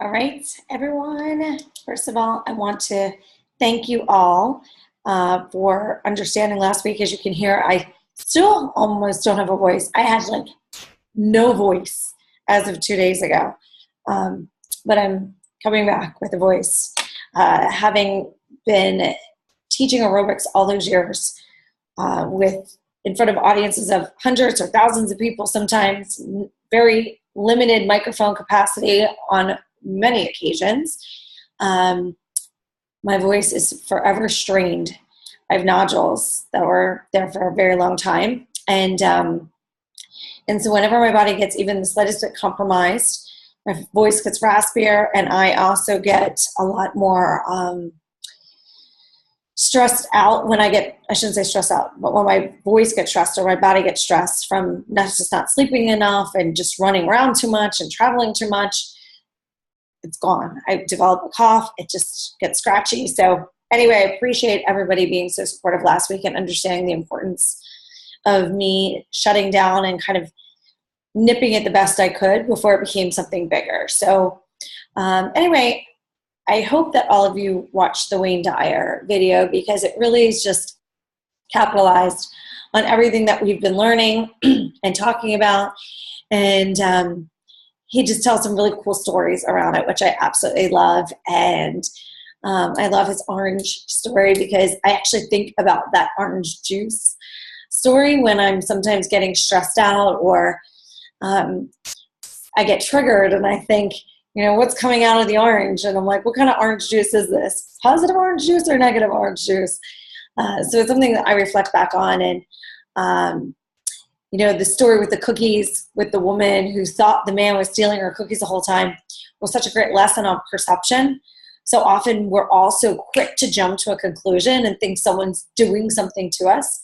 All right, everyone. First of all, I want to thank you all for understanding last week. As you can hear, I still almost don't have a voice. I had like no voice as of 2 days ago, but I'm coming back with a voice. Having been teaching aerobics all those years with in front of audiences of hundreds or thousands of people, sometimes very limited microphone capacity on many occasions. My voice is forever strained. I have nodules that were there for a very long time. And so whenever my body gets even the slightest bit compromised, my voice gets raspier, and I also get a lot more stressed out when I shouldn't say stressed out, but when my voice gets stressed or my body gets stressed from just not sleeping enough and just running around too much and traveling too much, it's gone. I develop a cough. It just gets scratchy. So anyway, I appreciate everybody being so supportive last week and understanding the importance of me shutting down and kind of nipping it the best I could before it became something bigger. So anyway, I hope that all of you watched the Wayne Dyer video, because it really is just capitalized on everything that we've been learning and talking about. And he just tells some really cool stories around it, which I absolutely love. And I love his orange story, because I actually think about that orange juice story when I'm sometimes getting stressed out, or I get triggered and I think, what's coming out of the orange? And I'm like, what kind of orange juice is this? Positive orange juice or negative orange juice? So it's something that I reflect back on. And, the story with the cookies with the woman who thought the man was stealing her cookies the whole time was such a great lesson on perception. So often we're all so quick to jump to a conclusion and think someone's doing something to us,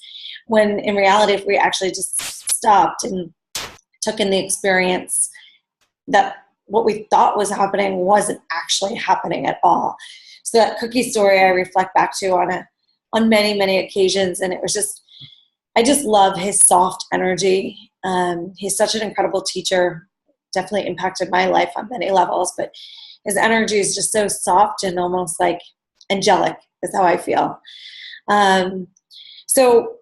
when in reality, if we actually just stopped and took in the experience, that what we thought was happening wasn't actually happening at all. So that cookie story I reflect back to on many, many occasions. And it was just, I just love his soft energy. He's such an incredible teacher, definitely impacted my life on many levels, but his energy is just so soft and almost like angelic is how I feel. So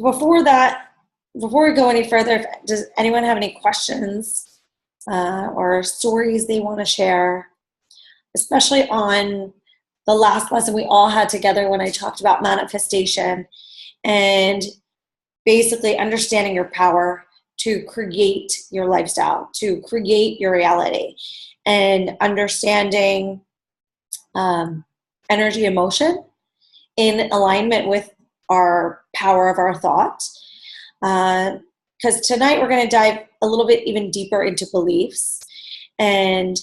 before we go any further, does anyone have any questions or stories they want to share, especially on the last lesson we all had together when I talked about manifestation and basically understanding your power to create your lifestyle, to create your reality, and understanding energy, emotion in alignment with our power of our thought. Because tonight we're going to dive a little bit even deeper into beliefs and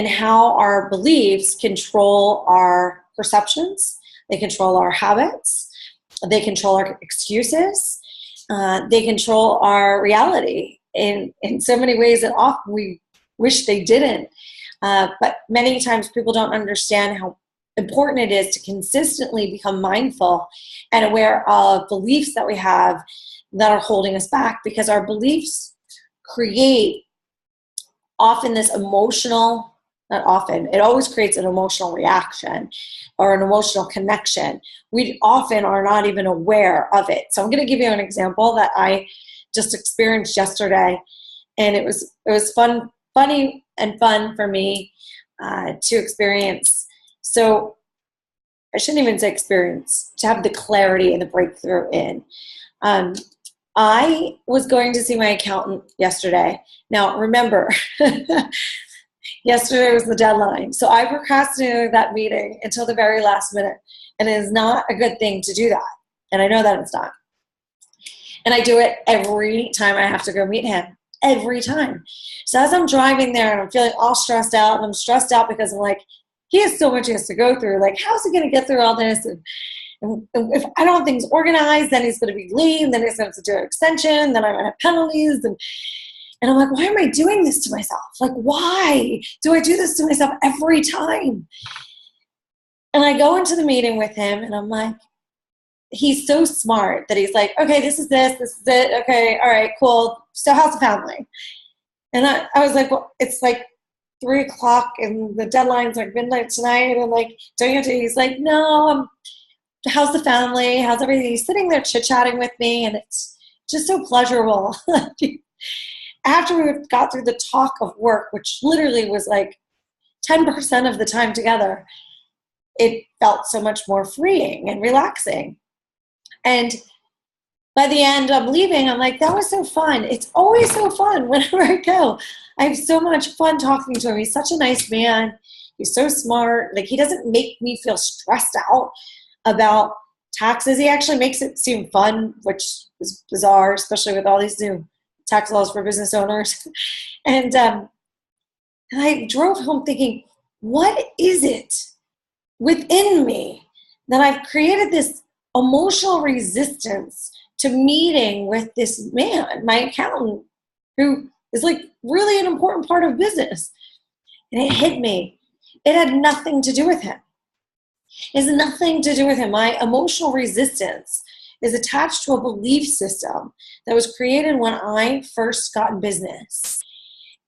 how our beliefs control our perceptions. They control our habits. They control our excuses. They control our reality in so many ways that often we wish they didn't. But many times people don't understand how important it is to consistently become mindful and aware of beliefs that we have that are holding us back, because our beliefs create often this emotional, not often, it always creates an emotional reaction or an emotional connection. We often are not even aware of it. So I'm going to give you an example that I just experienced yesterday, and it was funny and fun for me to experience. So I shouldn't even say experience, to have the clarity and the breakthrough in. I was going to see my accountant yesterday. Now, remember, yesterday was the deadline. So I procrastinated that meeting until the very last minute. And it is not a good thing to do that. And I know that it's not. And I do it every time I have to go meet him. Every time. So as I'm driving there and I'm feeling all stressed out, and I'm stressed out because I'm like, he has so much he has to go through. Like, how's he going to get through all this? And if I don't have things organized, then he's going to be late, then he's going to have to do an extension, then I'm going to have penalties. And I'm like, why am I doing this to myself? Like, why do I do this to myself every time? And I go into the meeting with him, and I'm like, he's so smart that he's like, okay, this is it. Okay, all right, cool. So how's the family? And I was like, well, it's like 3:00 and the deadline's like midnight tonight. And I'm like, don't you have to? He's like, no, how's the family? How's everything? He's sitting there chit-chatting with me, and it's just so pleasurable. After we got through the talk of work, which literally was like 10% of the time together, it felt so much more freeing and relaxing. And by the end, I'm leaving. I'm like, that was so fun. It's always so fun whenever I go. I have so much fun talking to him. He's such a nice man. He's so smart. Like, he doesn't make me feel stressed out about taxes. He actually makes it seem fun, which is bizarre, especially with all these new tax laws for business owners. And I drove home thinking, what is it within me that I've created this emotional resistance to meeting with this man, my accountant, who is like really an important part of business? And it hit me. It had nothing to do with him. It has nothing to do with him. My emotional resistance is attached to a belief system that was created when I first got in business.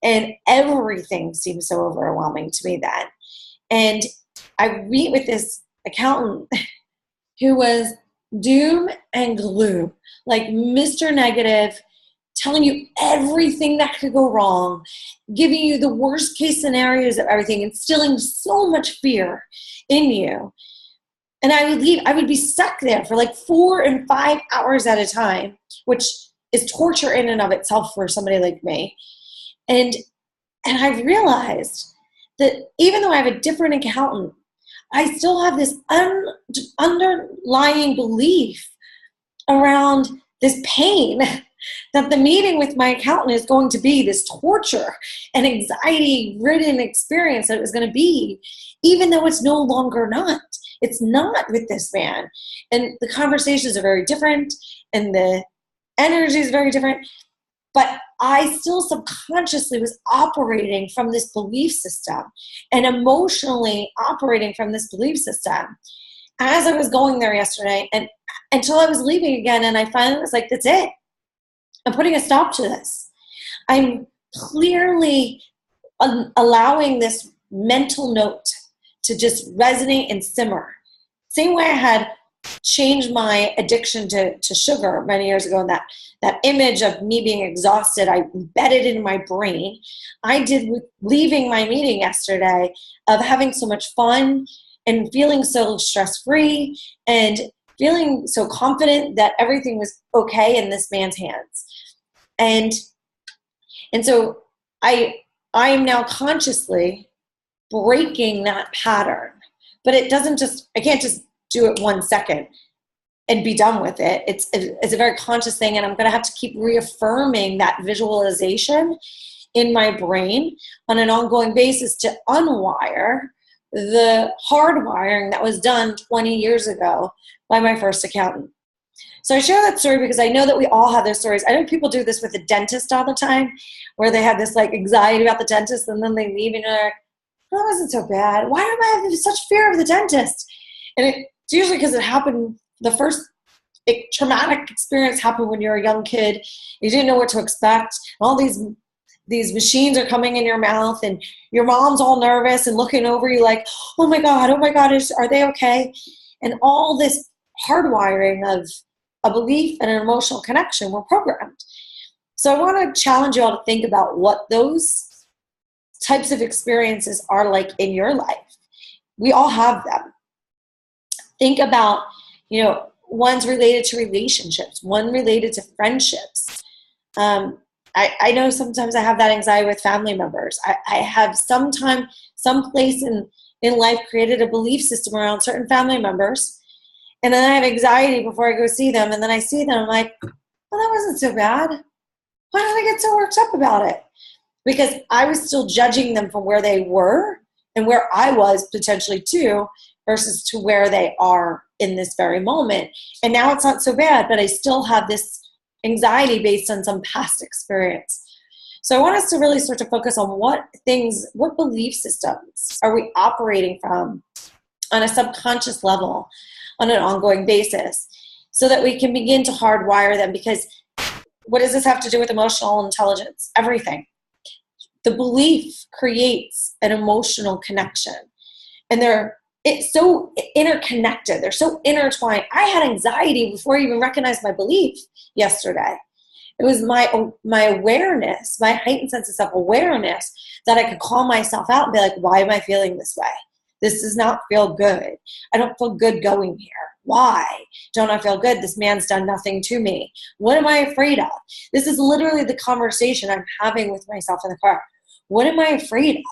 And everything seemed so overwhelming to me then. And I meet with this accountant who was doom and gloom, like Mr. Negative, telling you everything that could go wrong, giving you the worst case scenarios of everything, instilling so much fear in you. And I would leave, I would be stuck there for like 4 and 5 hours at a time, which is torture in and of itself for somebody like me. And I realized that even though I have a different accountant, I still have this underlying belief around this pain that the meeting with my accountant is going to be this torture and anxiety-ridden experience that it was going to be, even though it's no longer not. It's not with this man. And the conversations are very different, and the energy is very different. But I still subconsciously was operating from this belief system and emotionally operating from this belief system as I was going there yesterday, and until I was leaving again. And I finally was like, that's it. I'm putting a stop to this. I'm clearly allowing this mental note to just resonate and simmer. Same way I had changed my addiction to sugar many years ago, and that image of me being exhausted, I embedded in my brain. I did with leaving my meeting yesterday, of having so much fun and feeling so stress-free and feeling so confident that everything was okay in this man's hands. And so I am now consciously breaking that pattern. But it doesn't just, I can't just do it 1 second and be done with it. It's a very conscious thing, and I'm going to have to keep reaffirming that visualization in my brain on an ongoing basis to unwire the hardwiring that was done 20 years ago by my first accountant. So I share that story because I know that we all have those stories. I know people do this with the dentist all the time, where they have this like anxiety about the dentist, and then they leave and they're like, that wasn't so bad. Why am I having such fear of the dentist? And it's usually because it happened, the first traumatic experience happened when you're a young kid. You didn't know what to expect. All these machines are coming in your mouth, and your mom's all nervous and looking over you like, oh my God, are they okay? And all this hardwiring of a belief and an emotional connection were programmed. So I want to challenge you all to think about what those types of experiences are like in your life. We all have them. Think about, one's related to relationships, one related to friendships. I know sometimes I have that anxiety with family members. I have some place in life created a belief system around certain family members. And then I have anxiety before I go see them. And then I see them, I'm like, well, that wasn't so bad. Why did I get so worked up about it? Because I was still judging them from where they were and where I was potentially too, versus to where they are in this very moment. And now it's not so bad, but I still have this anxiety based on some past experience. So I want us to really start to focus on what belief systems are we operating from on a subconscious level on an ongoing basis, so that we can begin to hardwire them. Because what does this have to do with emotional intelligence? Everything. The belief creates an emotional connection. And it's so interconnected. They're so intertwined. I had anxiety before I even recognized my belief yesterday. It was my awareness, my heightened sense of self-awareness, that I could call myself out and be like, why am I feeling this way? This does not feel good. I don't feel good going here. Why don't I feel good? This man's done nothing to me. What am I afraid of? This is literally the conversation I'm having with myself in the car. What am I afraid of?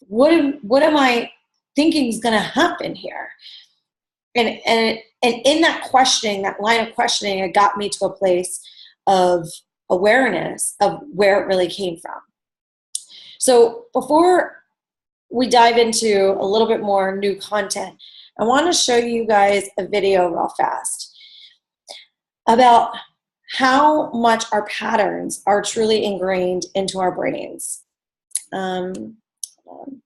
What am I thinking is going to happen here? And in that questioning, that line of questioning, it got me to a place of awareness of where it really came from. So before we dive into a little bit more new content, I want to show you guys a video real fast about how much our patterns are truly ingrained into our brains. Hold on.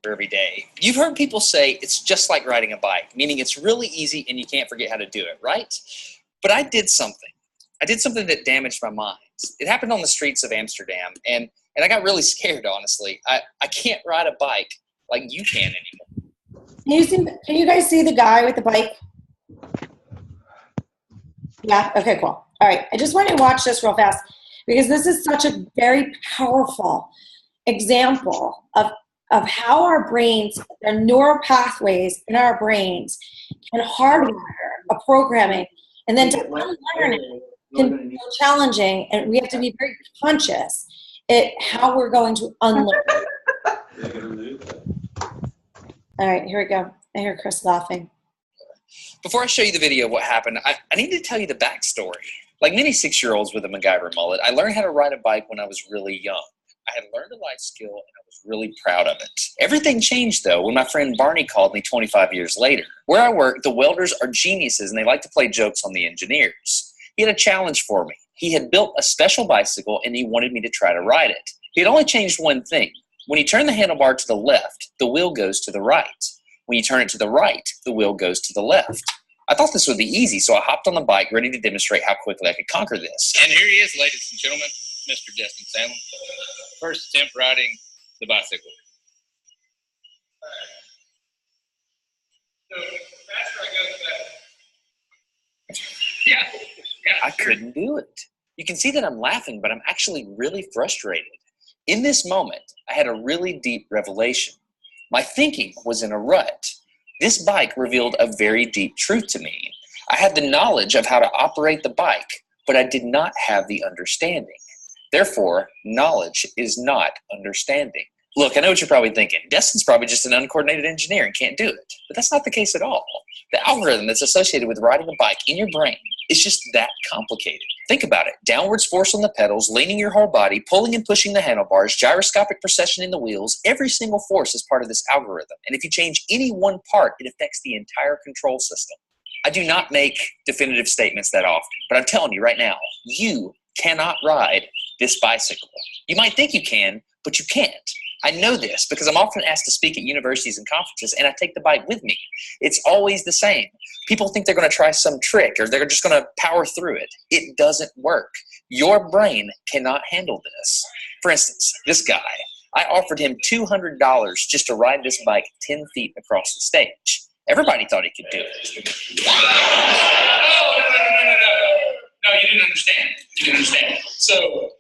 Every day. You've heard people say it's just like riding a bike, meaning it's really easy and you can't forget how to do it, right? But I did something. I did something that damaged my mind. It happened on the streets of Amsterdam, and I got really scared, honestly. I can't ride a bike like you can anymore. Can you guys see the guy with the bike? Yeah? Okay, cool. All right. I just want to watch this real fast because this is such a very powerful example of how our brains, the neural pathways in our brains can hardwire a programming, and then to unlearn it can be challenging, and we have to be very conscious at how we're going to unlearn it. All right, here we go. I hear Chris laughing. Before I show you the video of what happened, I need to tell you the backstory. Like many 6-year-olds with a MacGyver mullet, I learned how to ride a bike when I was really young. I had learned a life skill, and I was really proud of it. Everything changed, though, when my friend Barney called me 25 years later. Where I work, the welders are geniuses, and they like to play jokes on the engineers. He had a challenge for me. He had built a special bicycle, and he wanted me to try to ride it. He had only changed one thing. When you turn the handlebar to the left, the wheel goes to the right. When you turn it to the right, the wheel goes to the left. I thought this would be easy, so I hopped on the bike, ready to demonstrate how quickly I could conquer this. And here he is, ladies and gentlemen, Mr. Destin Sandlin. First attempt riding the bicycle. So the faster I go, the better. Yeah. I couldn't do it. You can see that I'm laughing, but I'm actually really frustrated. In this moment, I had a really deep revelation. My thinking was in a rut. This bike revealed a very deep truth to me. I had the knowledge of how to operate the bike, but I did not have the understanding. Therefore, knowledge is not understanding. Look, I know what you're probably thinking. Destin's probably just an uncoordinated engineer and can't do it. But that's not the case at all. The algorithm that's associated with riding a bike in your brain is just that complicated. Think about it. Downwards force on the pedals, leaning your whole body, pulling and pushing the handlebars, gyroscopic precession in the wheels. Every single force is part of this algorithm. And if you change any one part, it affects the entire control system. I do not make definitive statements that often, but I'm telling you right now, you cannot ride this bicycle. You might think you can, but you can't. I know this because I'm often asked to speak at universities and conferences, and I take the bike with me. It's always the same. People think they're going to try some trick or they're just going to power through it. It doesn't work. Your brain cannot handle this. For instance, this guy, I offered him $200 just to ride this bike 10 feet across the stage. Everybody thought he could do it. No, you didn't understand. You didn't understand. So,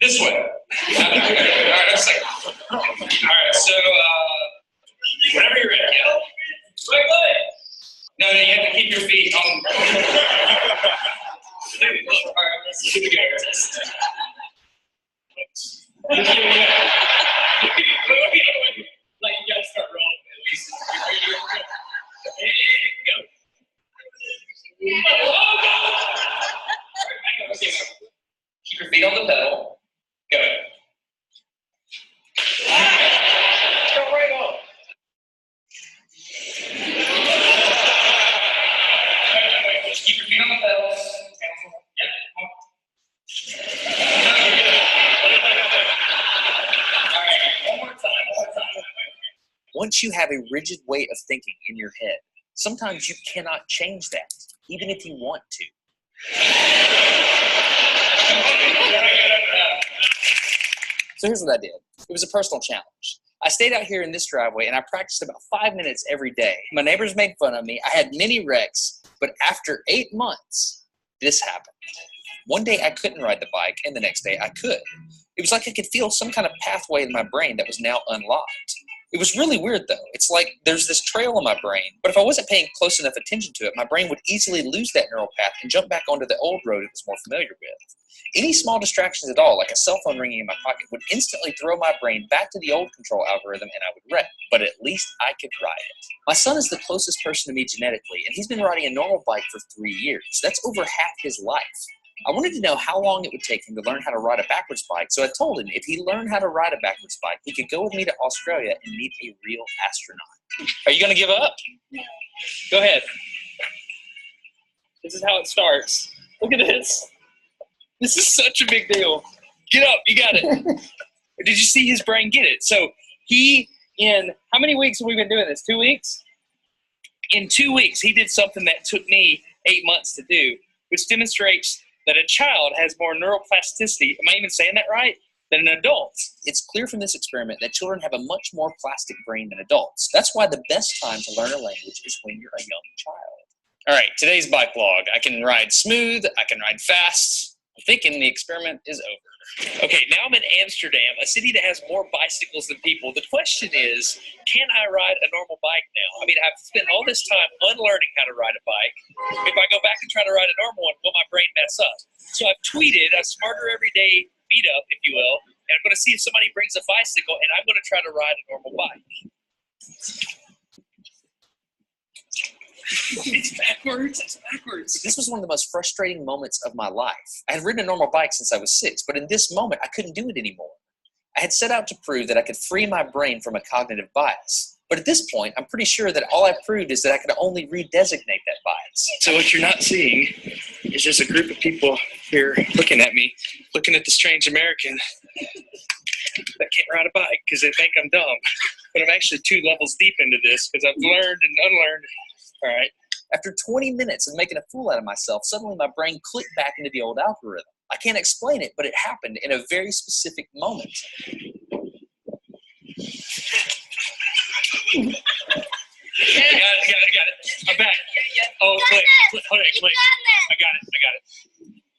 this way. All right, so, whenever you're ready. Yeah. Wait. No, you have to keep your feet on. All right, here we go. Like, you gotta start rolling at least. There you go. Oh, no! Okay. Keep your feet on the pedal. Go. Go right on. Just keep your feet on the pedals. All makes you have a rigid way of thinking in your head. Sometimes you cannot change that, even if you want to. So here's what I did. It was a personal challenge. I stayed out here in this driveway and I practiced about 5 minutes every day. My neighbors made fun of me. I had many wrecks, but after 8 months, this happened. One day I couldn't ride the bike and the next day I could. It was like I could feel some kind of pathway in my brain that was now unlocked. It was really weird though. It's like there's this trail in my brain, but if I wasn't paying close enough attention to it, my brain would easily lose that neural path and jump back onto the old road it was more familiar with. Any small distractions at all, like a cell phone ringing in my pocket, would instantly throw my brain back to the old control algorithm and I would wreck, but at least I could ride it. My son is the closest person to me genetically, and he's been riding a normal bike for 3 years. That's over half his life. I wanted to know how long it would take him to learn how to ride a backwards bike, so I told him if he learned how to ride a backwards bike, he could go with me to Australia and meet a real astronaut. Are you going to give up? No. Go ahead. This is how it starts. Look at this. This is such a big deal. Get up. You got it. Did you see his brain get it? So in how many weeks have we been doing this? 2 weeks? In 2 weeks, he did something that took me 8 months to do, which demonstrates that a child has more neuroplasticity, am I even saying that right, than an adult. It's clear from this experiment that children have a much more plastic brain than adults. That's why the best time to learn a language is when you're a young child. All right, today's bike vlog. I can ride smooth, I can ride fast. I'm thinking the experiment is over. Okay, now I'm in Amsterdam, a city that has more bicycles than people. The question is, can I ride a normal bike now? I mean, I've spent all this time unlearning how to ride a bike. If I go back and try to ride a normal one, will my brain mess up? So I've tweeted a Smarter Everyday meetup, if you will, and I'm going to see if somebody brings a bicycle, and I'm going to try to ride a normal bike. It's backwards. It's backwards. This was one of the most frustrating moments of my life. I had ridden a normal bike since I was 6, but in this moment, I couldn't do it anymore. I had set out to prove that I could free my brain from a cognitive bias. But at this point, I'm pretty sure that all I proved is that I could only redesignate that bias. So what you're not seeing is just a group of people here looking at me, looking at the strange American that can't ride a bike because they think I'm dumb. But I'm actually 2 levels deep into this because I've learned and unlearned. All right. After 20 minutes of making a fool out of myself, suddenly my brain clicked back into the old algorithm. I can't explain it, but it happened in a very specific moment. I got it. I'm back. Oh, click. Hold on, click. I got it.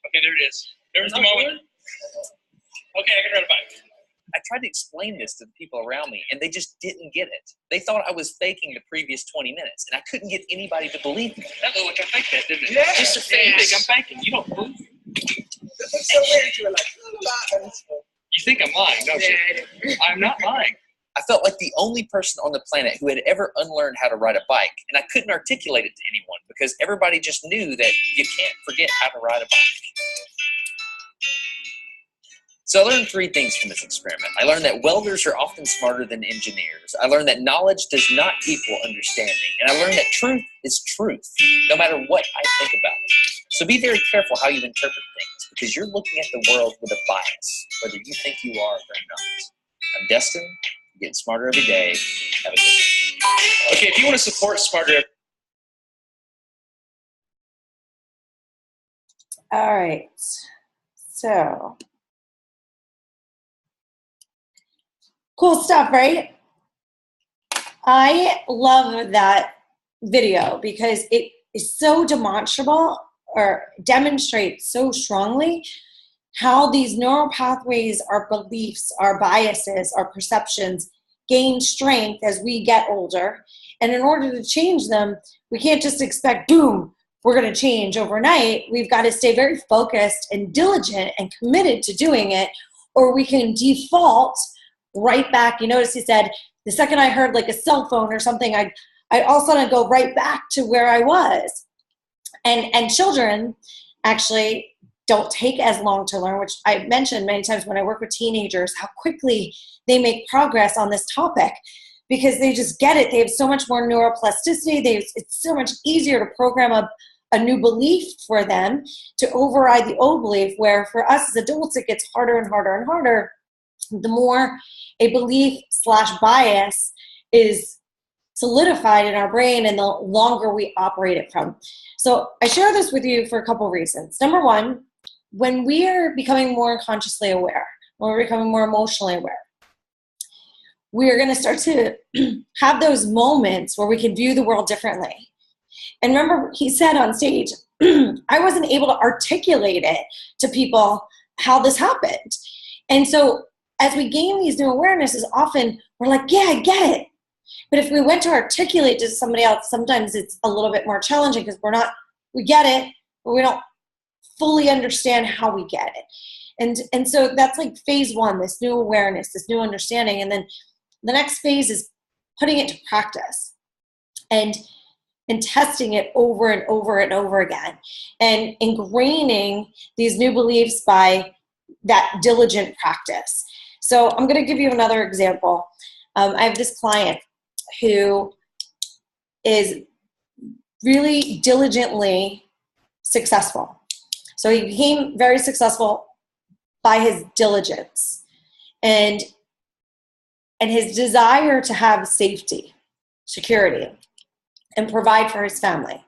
Okay, there it is. There was the moment. Okay, I can ride a bike. I tried to explain this to the people around me, and they just didn't get it. They thought I was faking the previous 20 minutes, and I couldn't get anybody to believe me. That looked like I faked that, didn't it? Yeah, just a fake. I'm faking. You don't believe me. That's so weird. You were like, you think I'm lying, don't you? I'm not lying. I felt like the only person on the planet who had ever unlearned how to ride a bike, and I couldn't articulate it to anyone because everybody just knew that you can't forget how to ride a bike. So I learned 3 things from this experiment. I learned that welders are often smarter than engineers. I learned that knowledge does not equal understanding. And I learned that truth is truth, no matter what I think about it. So be very careful how you interpret things, because you're looking at the world with a bias, whether you think you are or not. I'm Destin. I'm getting smarter every day. Have a good one. Okay, if you want to support Smarter All right. So cool stuff, right? I love that video because it is so demonstrable or demonstrates so strongly how these neural pathways, our beliefs, our biases, our perceptions gain strength as we get older. And in order to change them, we can't just expect, boom, we're going to change overnight. We've got to stay very focused and diligent and committed to doing it, or we can default right back. You notice he said, the second I heard like a cell phone or something, I all of a sudden go right back to where I was. And children actually don't take as long to learn, which I mentioned many times when I work with teenagers, how quickly they make progress on this topic because they just get it. They have so much more neuroplasticity. It's so much easier to program a new belief for them to override the old belief, where for us as adults, it gets harder and harder and harder. The more a belief / bias is solidified in our brain and the longer we operate it from. So I share this with you for a couple of reasons. Number one, when we are becoming more consciously aware, when we're becoming more emotionally aware, we are going to start to have those moments where we can view the world differently. And remember, he said on stage, I wasn't able to articulate it to people how this happened. And so as we gain these new awarenesses, often we're like, yeah, I get it. But if we went to articulate to somebody else, sometimes it's a little bit more challenging because we get it, but we don't fully understand how we get it. And so that's like phase one, this new awareness, this new understanding. And then the next phase is putting it to practice and testing it over and over and over again and ingraining these new beliefs by that diligent practice. So I'm going to give you another example. I have this client who is really diligently successful. So he became very successful by his diligence and his desire to have safety, security, and provide for his family.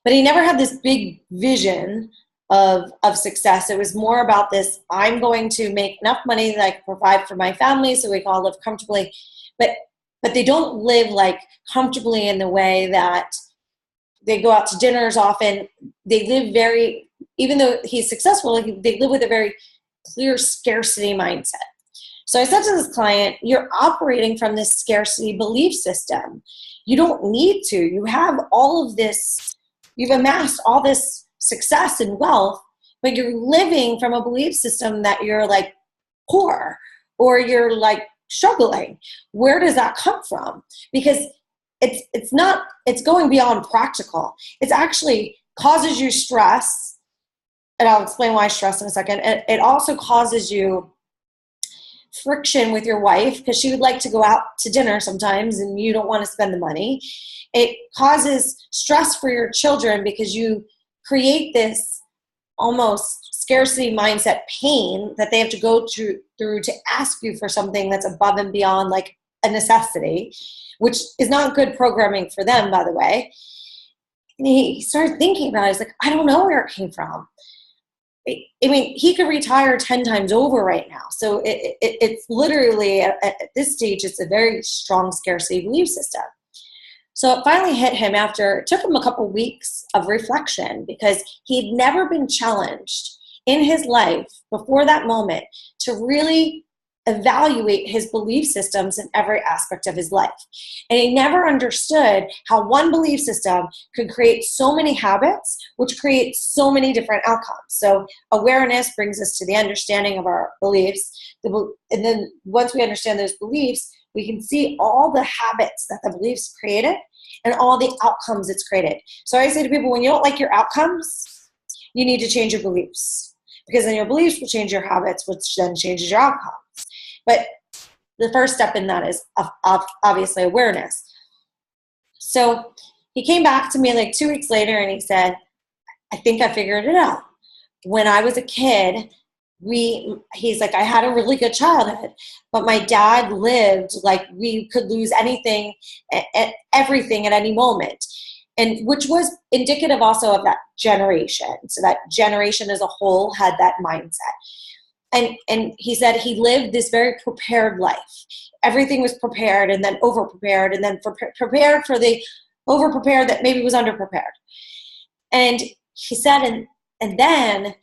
But he never had this big vision of success. It was more about this, I'm going to make enough money that I can provide for my family so we can all live comfortably. But they don't live like comfortably in the way that they go out to dinners often. They live very, even though he's successful, they live with a very clear scarcity mindset. So I said to this client, you're operating from this scarcity belief system. You don't need to. You have all of this, you've amassed all this success and wealth, but you're living from a belief system that you're like poor or you're like struggling. Where does that come from? Because it's going beyond practical. It's actually causes you stress, and I'll explain why stress in a second. It also causes you friction with your wife because she would like to go out to dinner sometimes and you don't want to spend the money. It causes stress for your children because you create this almost scarcity mindset pain that they have to go through to ask you for something that's above and beyond like a necessity, which is not good programming for them, by the way. And he started thinking about it. He's like, I don't know where it came from. I mean, he could retire 10 times over right now. So it's literally, at this stage, it's a very strong scarcity belief system. So it finally hit him it took him a couple weeks of reflection because he'd never been challenged in his life before that moment to really evaluate his belief systems in every aspect of his life. And he never understood how one belief system could create so many habits, which create so many different outcomes. So awareness brings us to the understanding of our beliefs. And then once we understand those beliefs, we can see all the habits that the beliefs created and all the outcomes it's created. So I say to people, when you don't like your outcomes, you need to change your beliefs, because then your beliefs will change your habits, which then changes your outcomes. But the first step in that is obviously awareness. So he came back to me like 2 weeks later and he said, I think I figured it out. When I was a kid, he's like, I had a really good childhood, but my dad lived like we could lose anything, everything at any moment. And which was indicative also of that generation. So that generation as a whole had that mindset. And he said he lived this very prepared life. Everything was prepared and then over-prepared and then prepared for the over-prepared that maybe was under-prepared. And he said, and then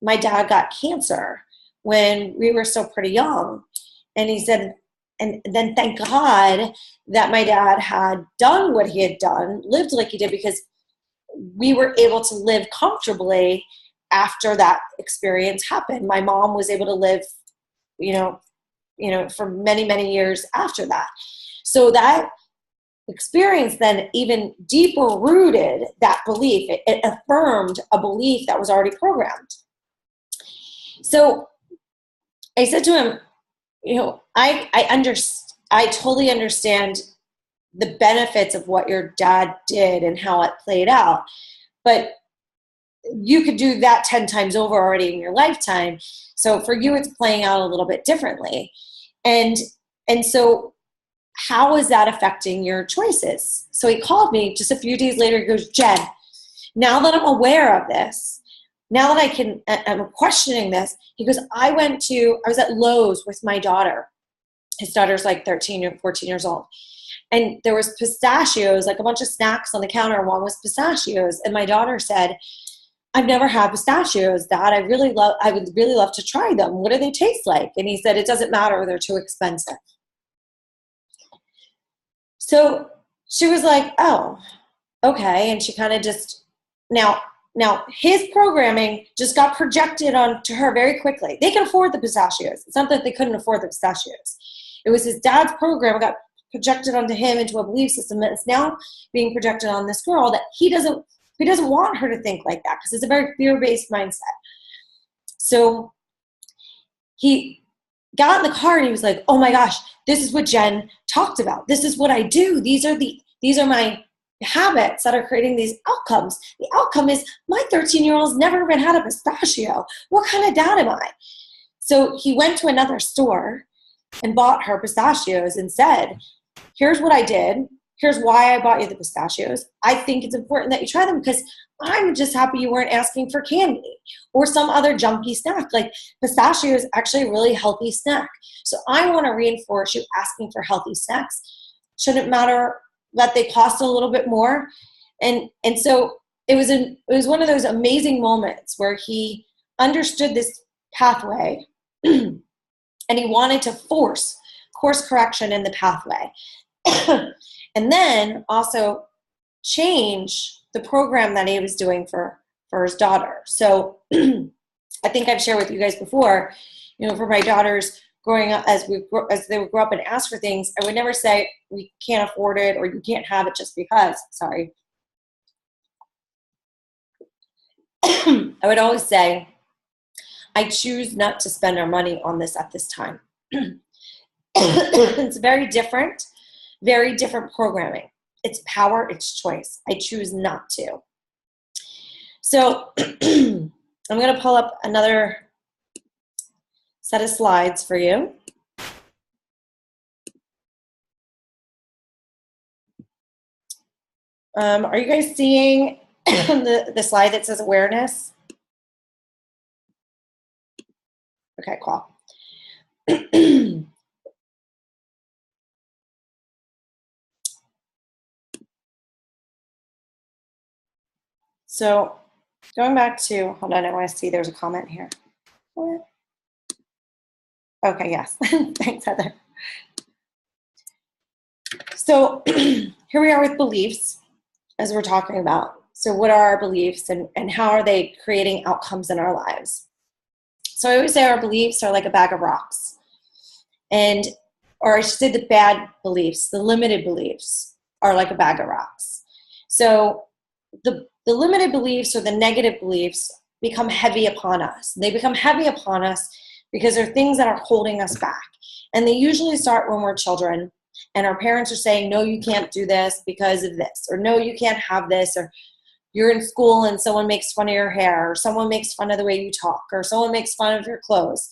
my dad got cancer when we were still pretty young. And he said, and then thank God that my dad had done what he had done, lived like he did, because we were able to live comfortably after that experience happened. My mom was able to live, for many, many years after that. So that experience then even deeper rooted that belief. It affirmed a belief that was already programmed. So I said to him, I totally understand the benefits of what your dad did and how it played out, but you could do that 10 times over already in your lifetime. So for you, it's playing out a little bit differently. And so how is that affecting your choices? So he called me just a few days later. He goes, Jen, now that I'm aware of this, now that I'm questioning this, he goes, I was at Lowe's with my daughter. His daughter's like 13 or 14 years old. And there was pistachios, like a bunch of snacks on the counter. One was pistachios. And my daughter said, I've never had pistachios, Dad. I would really love to try them. What do they taste like? And he said, it doesn't matter. They're too expensive. So she was like, oh, okay. And she kind of just, now his programming just got projected onto her very quickly. They can afford the pistachios. It's not that they couldn't afford the pistachios. It was his dad's program got projected onto him into a belief system that is now being projected on this girl that he doesn't want her to think like that because it's a very fear-based mindset. So he got in the car and he was like, oh my gosh, this is what Jen talked about. This is what I do. These are my habits that are creating these outcomes. The outcome is my 13-year-old's never even had a pistachio. What kind of dad am I? So he went to another store and bought her pistachios and said, here's what I did. Here's why I bought you the pistachios. I think it's important that you try them because I'm just happy you weren't asking for candy or some other junky snack. Like pistachio is actually a really healthy snack. So I want to reinforce you asking for healthy snacks. Shouldn't matter that they cost a little bit more. And so it was one of those amazing moments where he understood this pathway and he wanted to force course correction in the pathway. And then also change the program that he was doing for his daughter. So I think I've shared with you guys before, for my daughters growing up, as they would grow up and ask for things, I would never say we can't afford it or you can't have it just because. Sorry. I would always say, I choose not to spend our money on this at this time. It's very different programming. It's power, it's choice. I choose not to. So I'm going to pull up another set of slides for you. Are you guys seeing the slide that says awareness? Okay, cool. So going back to, hold on, I want to see, there's a comment here. What? Okay, yes. Thanks, Heather. So here we are with beliefs, as we're talking about. So what are our beliefs and how are they creating outcomes in our lives? So I always say our beliefs are like a bag of rocks. Or I should say the bad beliefs, the limited beliefs are like a bag of rocks. So the limited beliefs or the negative beliefs become heavy upon us. They become heavy upon us because they're things that are holding us back. And they usually start when we're children and our parents are saying, no, you can't do this because of this, or no, you can't have this, or you're in school and someone makes fun of your hair, or someone makes fun of the way you talk, or someone makes fun of your clothes.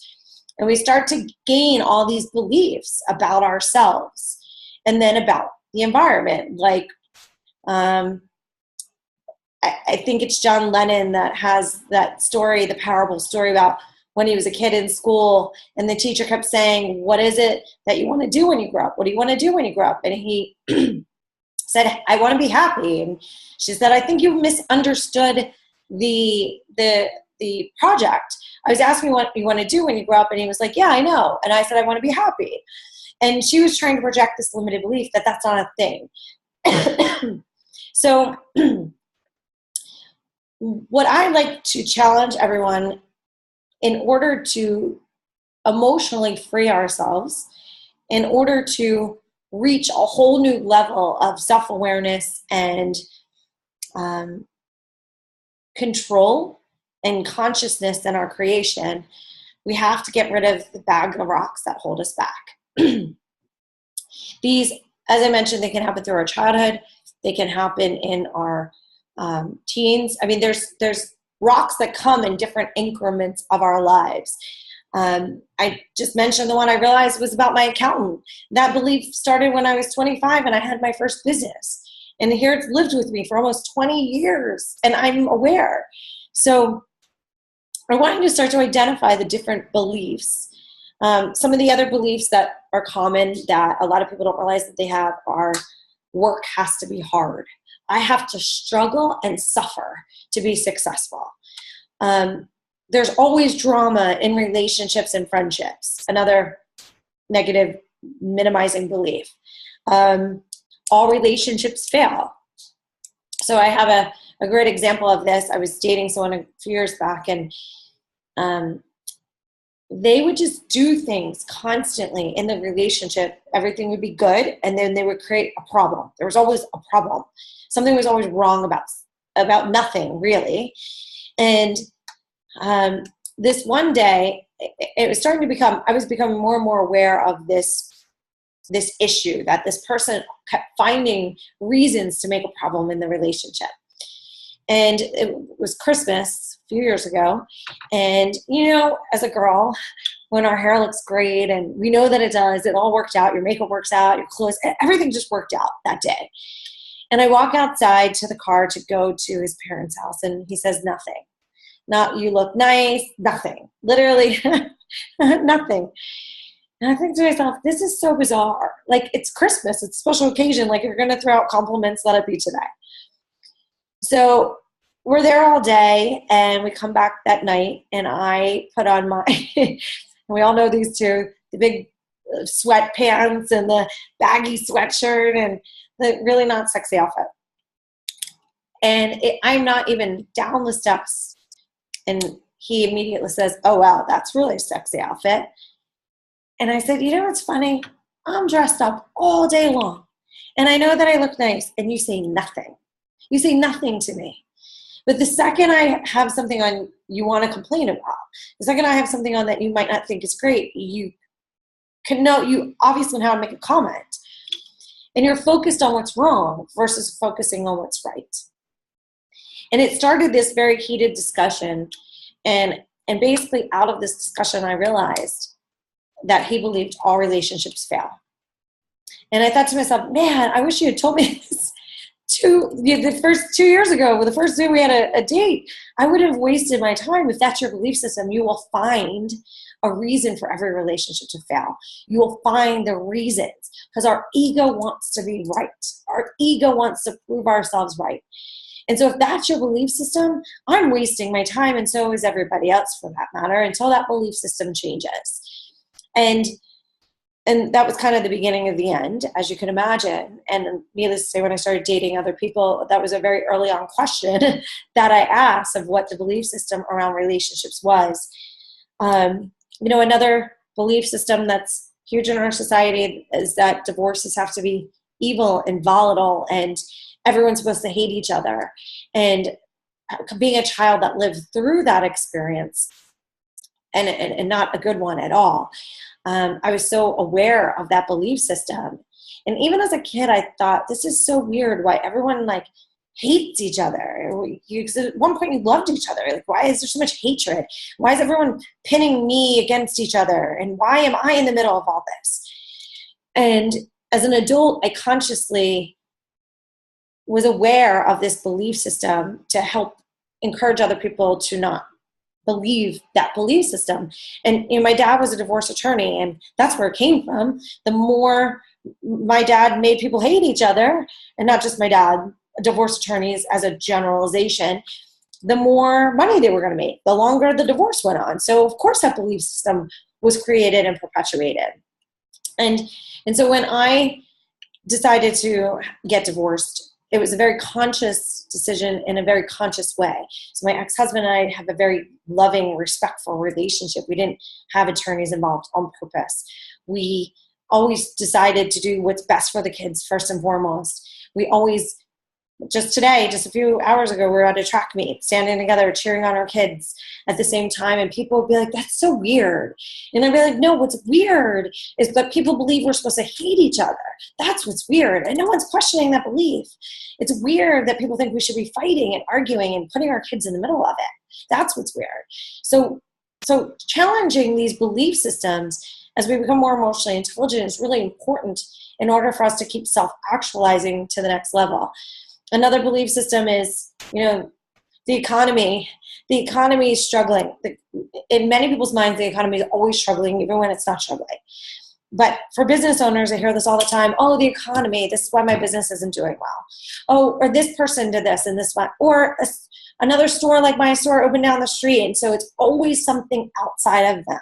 And we start to gain all these beliefs about ourselves and then about the environment. Like, I think it's John Lennon that has that story, the parable story about when he was a kid in school and the teacher kept saying, what is it that you want to do when you grow up? What do you want to do when you grow up? And he said, I want to be happy. And she said, I think you misunderstood the project. I was asking what you want to do when you grow up. And he was like, yeah, I know. And I said, I want to be happy. And she was trying to project this limited belief that that's not a thing. So what I like to challenge everyone in order to emotionally free ourselves, in order to reach a whole new level of self-awareness and control and consciousness in our creation, we have to get rid of the bag of rocks that hold us back. These, as I mentioned, they can happen through our childhood. They can happen in our teens. I mean, there's rocks that come in different increments of our lives. I just mentioned the one I realized was about my accountant. That belief started when I was 25 and I had my first business. And here it's lived with me for almost 20 years, and I'm aware. So I wanted to start to identify the different beliefs. Some of the other beliefs that are common that a lot of people don't realize that they have are work has to be hard. I have to struggle and suffer to be successful. There's always drama in relationships and friendships. Another negative, minimizing belief. All relationships fail. So I have a great example of this. I was dating someone a few years back, and they would just do things constantly in the relationship. Everything would be good, and then they would create a problem. There was always a problem. Something was always wrong about nothing, really. And this one day, it was starting to become, I was becoming more and more aware of this issue, that this person kept finding reasons to make a problem in the relationship. And it was Christmas a few years ago. And, as a girl, when our hair looks great and we know that it does, it all worked out. Your makeup works out, your clothes, everything just worked out that day. And I walk outside to the car to go to his parents' house, and he says nothing. Not, you look nice, nothing. Literally nothing. And I think to myself, this is so bizarre. Like, it's Christmas, it's a special occasion. Like, you're going to throw out compliments, let it be today. So we're there all day, and we come back that night, and I put on my, and we all know these two, the big sweatpants and the baggy sweatshirt and the really not sexy outfit. And I'm not even down the steps, and he immediately says, "Oh, wow, that's really a sexy outfit." And I said, what's funny? I'm dressed up all day long, and I know that I look nice, and you say nothing. You say nothing to me. But the second I have something on you want to complain about, the second I have something on that you might not think is great, you obviously know how to make a comment. And you're focused on what's wrong versus focusing on what's right. And it started this very heated discussion. And basically out of this discussion, I realized that he believed all relationships fail. And I thought to myself, man, I wish you had told me this the first 2 years ago, the first day we had a date. I would have wasted my time. If that's your belief system, you will find a reason for every relationship to fail. You will find the reasons, because our ego wants to be right. Our ego wants to prove ourselves right. And so if that's your belief system, I'm wasting my time, and so is everybody else for that matter, until that belief system changes. And that was kind of the beginning of the end, as you can imagine. And needless to say, when I started dating other people, that was a very early on question that I asked of what the belief system around relationships was. Another belief system that's huge in our society is that divorces have to be evil and volatile, and everyone's supposed to hate each other. And being a child that lived through that experience, and not a good one at all, I was so aware of that belief system. And even as a kid, I thought, this is so weird why everyone hates each other. At one point you loved each other. Like, why is there so much hatred? Why is everyone pinning me against each other? And why am I in the middle of all this? And as an adult, I consciously was aware of this belief system to help encourage other people to not believe that belief system. And my dad was a divorce attorney, and that's where it came from. The more my dad made people hate each other, and not just my dad, divorce attorneys as a generalization, the more money they were going to make, the longer the divorce went on. So of course that belief system was created and perpetuated. And so when I decided to get divorced, it was a very conscious decision in a very conscious way. So my ex-husband and I have a very loving, respectful relationship. We didn't have attorneys involved on purpose. We always decided to do what's best for the kids first and foremost. We always, just today, just a few hours ago, we were at a track meet, standing together, cheering on our kids at the same time. And people would be like, that's so weird. And I'd be like, no, what's weird is that people believe we're supposed to hate each other. That's what's weird. And no one's questioning that belief. It's weird that people think we should be fighting and arguing and putting our kids in the middle of it. That's what's weird. So So challenging these belief systems as we become more emotionally intelligent is really important in order for us to keep self-actualizing to the next level. Another belief system is, the economy. The economy is struggling. In many people's minds, the economy is always struggling, even when it's not struggling. But for business owners, I hear this all the time. Oh, the economy, this is why my business isn't doing well. Oh, or this person did this and this one. Or another store like my store opened down the street. And so it's always something outside of them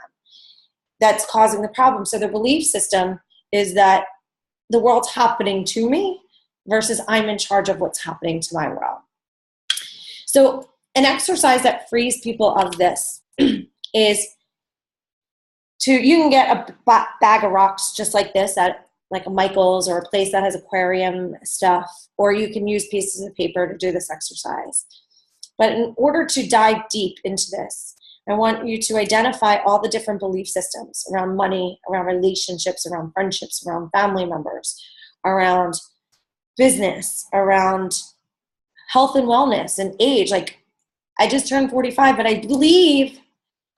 that's causing the problem. So the belief system is that the world's happening to me versus I'm in charge of what's happening to my world. So an exercise that frees people of this is you can get a bag of rocks just like this at like a Michael's or a place that has aquarium stuff, or you can use pieces of paper to do this exercise. But in order to dive deep into this, I want you to identify all the different belief systems around money, around relationships, around friendships, around family members, around business, around health and wellness and age. Like, I just turned 45, but I believe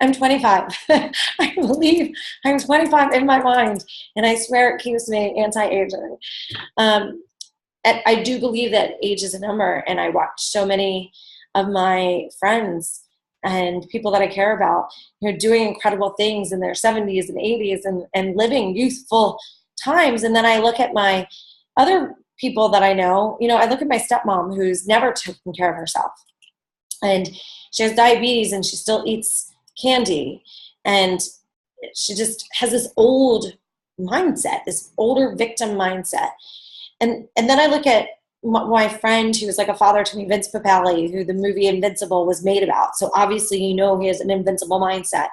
I'm 25. I believe I'm 25 in my mind, and I swear it keeps me anti-aging. I do believe that age is a number, and I watch so many of my friends and people that I care about, doing incredible things in their 70s and 80s and living youthful times. And then I look at my other people that I know, I look at my stepmom who's never taken care of herself. And she has diabetes and she still eats candy. And she just has this old mindset, this older victim mindset. And then I look at my friend who was like a father to me, Vince Papale, who the movie Invincible was made about. So obviously, he has an invincible mindset,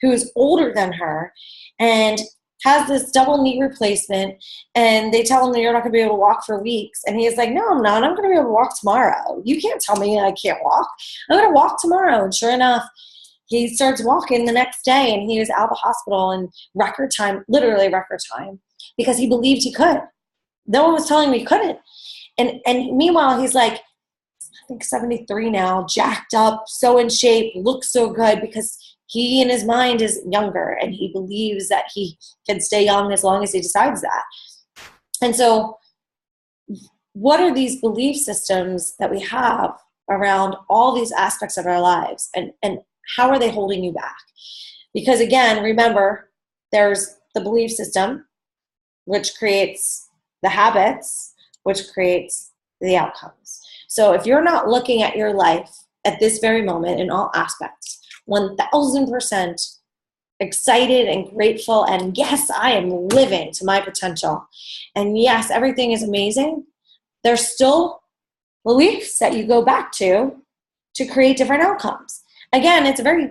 who is older than her and has this double knee replacement. And they tell him that you're not going to be able to walk for weeks. And he's like, no, I'm not. I'm going to be able to walk tomorrow. You can't tell me I can't walk. I'm going to walk tomorrow. And sure enough, he starts walking the next day, and he was out of the hospital in record time, literally record time, because he believed he could. No one was telling him he couldn't. And meanwhile, he's like, I think 73 now, jacked up, so in shape, looks so good, because he in his mind is younger and he believes that he can stay young as long as he decides that. And so what are these belief systems that we have around all these aspects of our lives, and how are they holding you back? Because again, remember, there's the belief system, which creates the habits, which creates the outcomes. So if you're not looking at your life at this very moment in all aspects, 1000% excited and grateful, and yes, I am living to my potential, and yes, everything is amazing, there's still beliefs that you go back to create different outcomes. Again, it's a very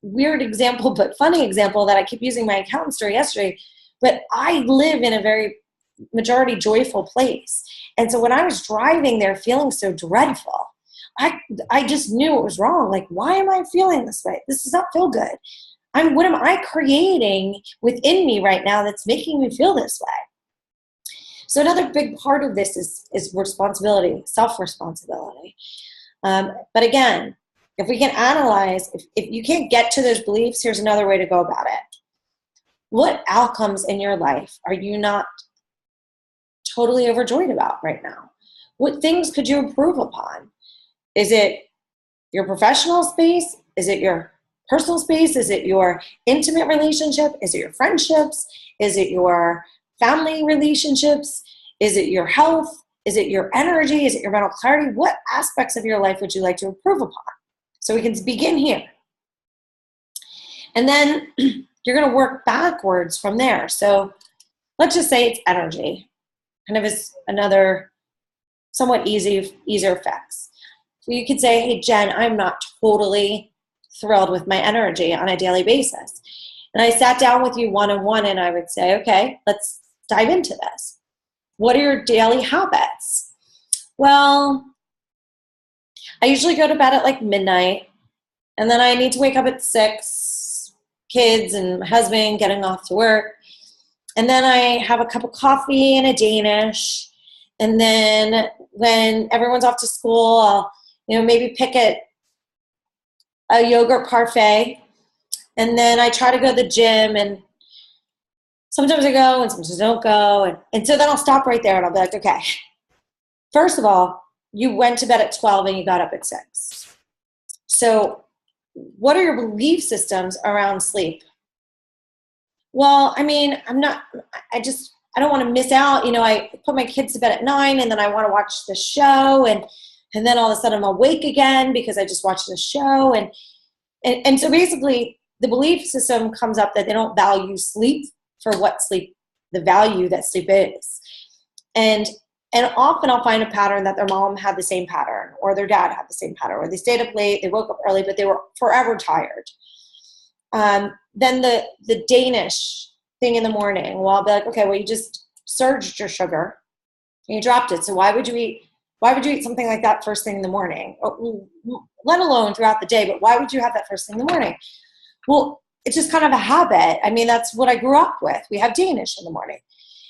weird example, but funny example that I keep using my accountant story yesterday, but I live in a very majority joyful place. And so when I was driving there feeling so dreadful, I just knew it was wrong. Like, why am I feeling this way? This does not feel good. What am I creating within me right now that's making me feel this way? So another big part of this is responsibility, self-responsibility. But again, if we can analyze, if you can't get to those beliefs, here's another way to go about it. What outcomes in your life are you not totally overjoyed about right now? What things could you improve upon? Is it your professional space? Is it your personal space? Is it your intimate relationship? Is it your friendships? Is it your family relationships? Is it your health? Is it your energy? Is it your mental clarity? What aspects of your life would you like to improve upon? So we can begin here. And then you're going to work backwards from there. So let's just say it's energy. Kind of is another somewhat easier fix. So you could say, hey, Jen, I'm not totally thrilled with my energy on a daily basis. And I sat down with you one-on-one and I would say, okay, let's dive into this. What are your daily habits? Well, I usually go to bed at like midnight, and then I need to wake up at 6, kids and my husband getting off to work. And then I have a cup of coffee and a Danish. And then when everyone's off to school, I'll maybe pick at a yogurt parfait And then I try to go to the gym, and sometimes I go and sometimes I don't go. And so then I'll stop right there and I'll be like, okay, first of all, you went to bed at 12 and you got up at 6. So what are your belief systems around sleep? Well, I mean, I don't want to miss out. I put my kids to bed at 9 and then I want to watch the show. And then all of a sudden I'm awake again because I just watched the show. And so basically the belief system comes up that they don't value sleep for the value that sleep is. And often I'll find a pattern that their mom had the same pattern, or their dad had the same pattern, or they stayed up late, they woke up early, but they were forever tired. Then the Danish thing in the morning, well, I'll be like, okay, well, you just surged your sugar and you dropped it. So why would you eat something like that first thing in the morning, let alone throughout the day, but why would you have that first thing in the morning? Well, it's just kind of a habit. I mean, that's what I grew up with. We have Danish in the morning.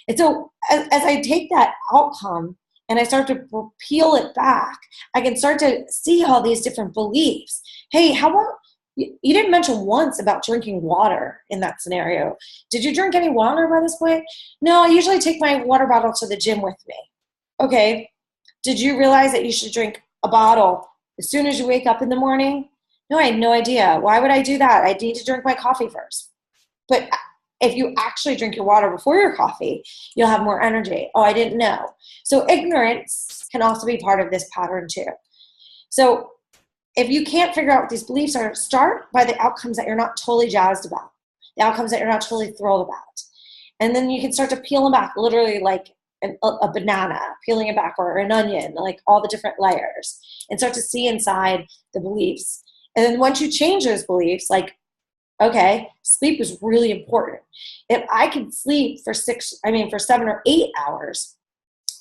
And so as I take that outcome and I start to peel it back, I can start to see all these different beliefs. Hey, how about, you didn't mention once about drinking water in that scenario. Did you drink any water by this point? No, I usually take my water bottle to the gym with me. Okay. Did you realize that you should drink a bottle as soon as you wake up in the morning? No, I had no idea. Why would I do that? I need to drink my coffee first. But if you actually drink your water before your coffee, you'll have more energy. Oh, I didn't know. So ignorance can also be part of this pattern too. So if you can't figure out what these beliefs are, start by the outcomes that you're not totally jazzed about, the outcomes that you're not totally thrilled about. And then you can start to peel them back, literally like a banana, peeling it back, or an onion, like all the different layers, and start to see inside the beliefs. And then once you change those beliefs, like, okay, sleep is really important. If I can sleep for 7 or 8 hours,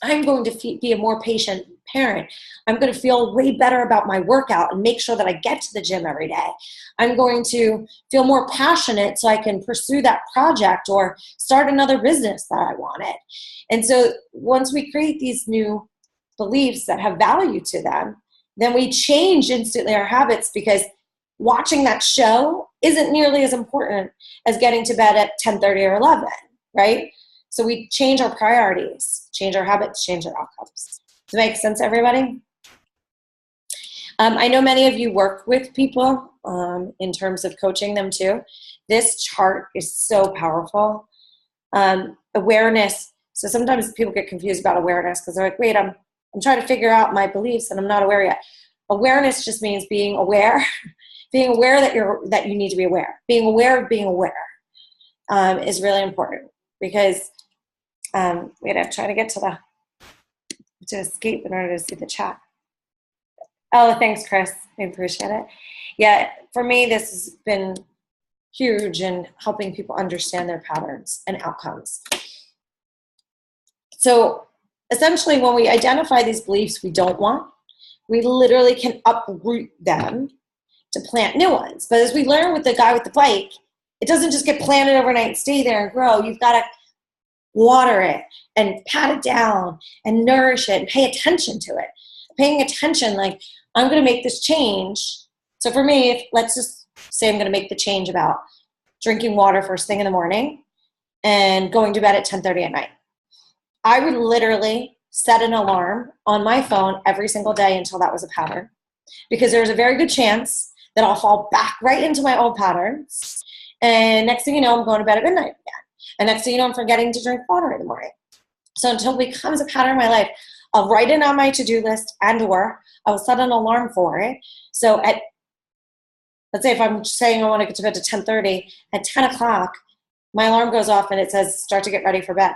I'm going to be a more patient parent. I'm going to feel way better about my workout and make sure that I get to the gym every day. I'm going to feel more passionate so I can pursue that project or start another business that I wanted. And so once we create these new beliefs that have value to them, then we change instantly our habits, because watching that show isn't nearly as important as getting to bed at 10:30 or 11, right? So we change our priorities, change our habits, change our outcomes. Does that make sense, everybody? I know many of you work with people in terms of coaching them too. This chart is so powerful. Awareness. So sometimes people get confused about awareness because they're like, wait, I'm trying to figure out my beliefs and I'm not aware yet. Awareness just means being aware, being aware that you need to be aware. Being aware of being aware is really important, because wait, I'm trying to get to escape in order to see the chat. Oh, thanks, Chris. I appreciate it. Yeah, for me, this has been huge in helping people understand their patterns and outcomes. So essentially, when we identify these beliefs we don't want, we literally can uproot them to plant new ones. But as we learn with the guy with the bike, it doesn't just get planted overnight and stay there and grow. You've got to water it and pat it down and nourish it and pay attention to it. Paying attention, like, I'm going to make this change. So for me, let's just say I'm going to make the change about drinking water first thing in the morning and going to bed at 10:30 at night. I would literally set an alarm on my phone every single day until that was a pattern, because there's a very good chance that I'll fall back right into my old patterns. And next thing you know, I'm going to bed at midnight again. And next thing you know, I'm forgetting to drink water in the morning. So until it becomes a pattern in my life, I'll write it on my to-do list, and/or I'll set an alarm for it. So let's say if I'm saying I want to get to bed at 10:30, at 10 o'clock, my alarm goes off and it says, start to get ready for bed.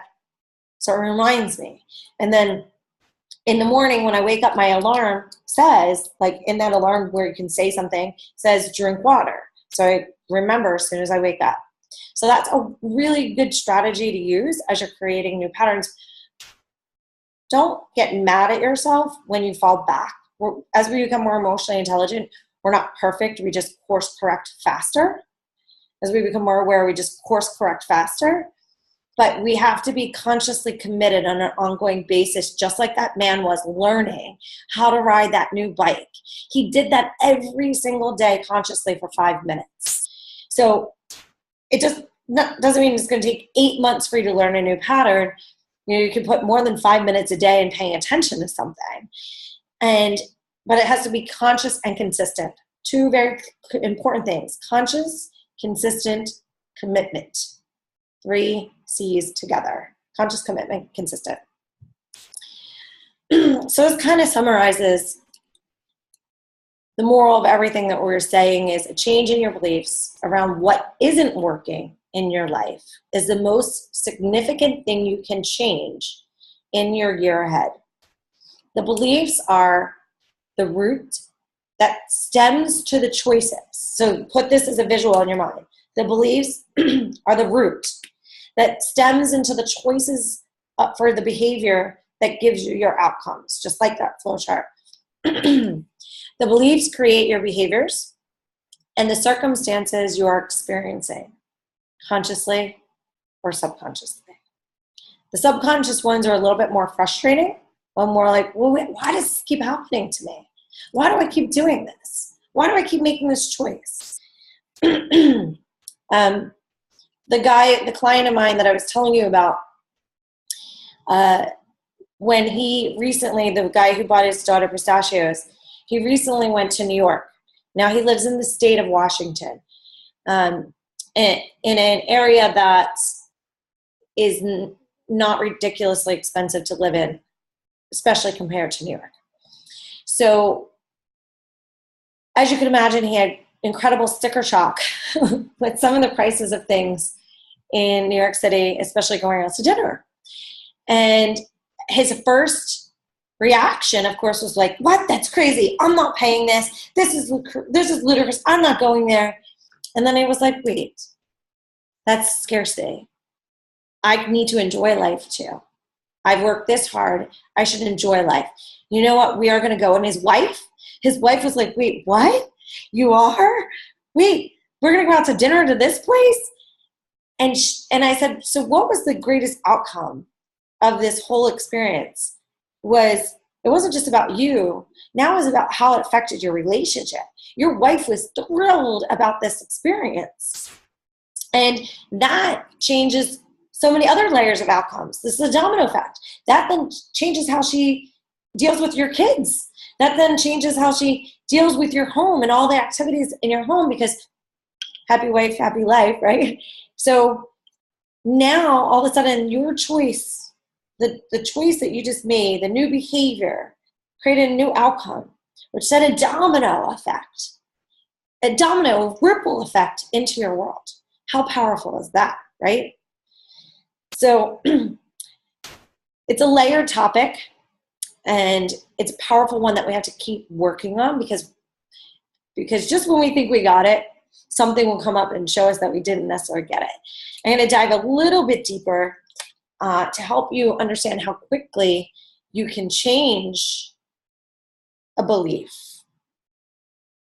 So it reminds me. And then in the morning when I wake up, my alarm says, like in that alarm where you can say something, says drink water. So I remember as soon as I wake up. So that's a really good strategy to use as you're creating new patterns. Don't get mad at yourself when you fall back. As we become more emotionally intelligent, we're not perfect. We just course correct faster. As we become more aware, we just course correct faster. But we have to be consciously committed on an ongoing basis, just like that man was learning how to ride that new bike. He did that every single day consciously for 5 minutes. So it doesn't mean it's going to take 8 months for you to learn a new pattern. You can put more than 5 minutes a day in paying attention to something. But it has to be conscious and consistent. Two very important things: conscious, consistent, commitment. 3 C's together: conscious, commitment, consistent. So this kind of summarizes the moral of everything that we're saying is a change in your beliefs around what isn't working in your life is the most significant thing you can change in your year ahead. The beliefs are the root that stems to the choices. So put this as a visual in your mind. The beliefs are the root that stems into the choices for the behavior that gives you your outcomes, just like that flow chart. The beliefs create your behaviors and the circumstances you are experiencing, consciously or subconsciously. The subconscious ones are a little bit more frustrating, or more like, well, why does this keep happening to me? Why do I keep doing this? Why do I keep making this choice? The client of mine that I was telling you about, when the guy who bought his daughter pistachios, he recently went to New York. Now he lives in the state of Washington, in an area that is not ridiculously expensive to live in, especially compared to New York. So as you can imagine, he had incredible sticker shock with some of the prices of things in New York City, especially going out to dinner. And his first reaction, of course, was like, what? That's crazy. I'm not paying this. This is ludicrous. I'm not going there. And then I was like, wait, that's scarcity. I need to enjoy life too. I've worked this hard. I should enjoy life. You know what? We are going to go. And his wife was like, wait, what? You are? Wait, we're going to go out to dinner to this place? And I said, so what was the greatest outcome of this whole experience? It wasn't just about you. Now it was about how it affected your relationship. Your wife was thrilled about this experience. And that changes so many other layers of outcomes. This is a domino effect. That then changes how she deals with your kids. That then changes how she deals with your home and all the activities in your home, because happy wife, happy life, right? So now all of a sudden your choice, the choice that you just made, the new behavior, created a new outcome, which set a domino effect, a domino ripple effect into your world. How powerful is that, right? So it's a layered topic, and it's a powerful one that we have to keep working on, because just when we think we got it, something will come up and show us that we didn't necessarily get it. I'm going to dive a little bit deeper to help you understand how quickly you can change a belief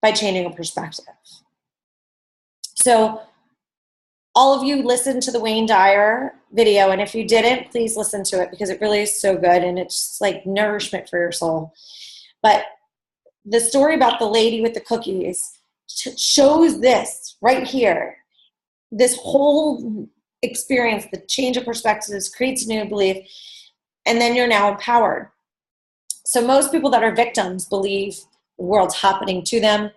by changing a perspective. So all of you listened to the Wayne Dyer video, and if you didn't, please listen to it, because it really is so good, and it's just like nourishment for your soul. But the story about the lady with the cookies shows this right here. This whole experience, the change of perspectives, creates a new belief, and then you're now empowered. So most people that are victims believe the world's happening to them.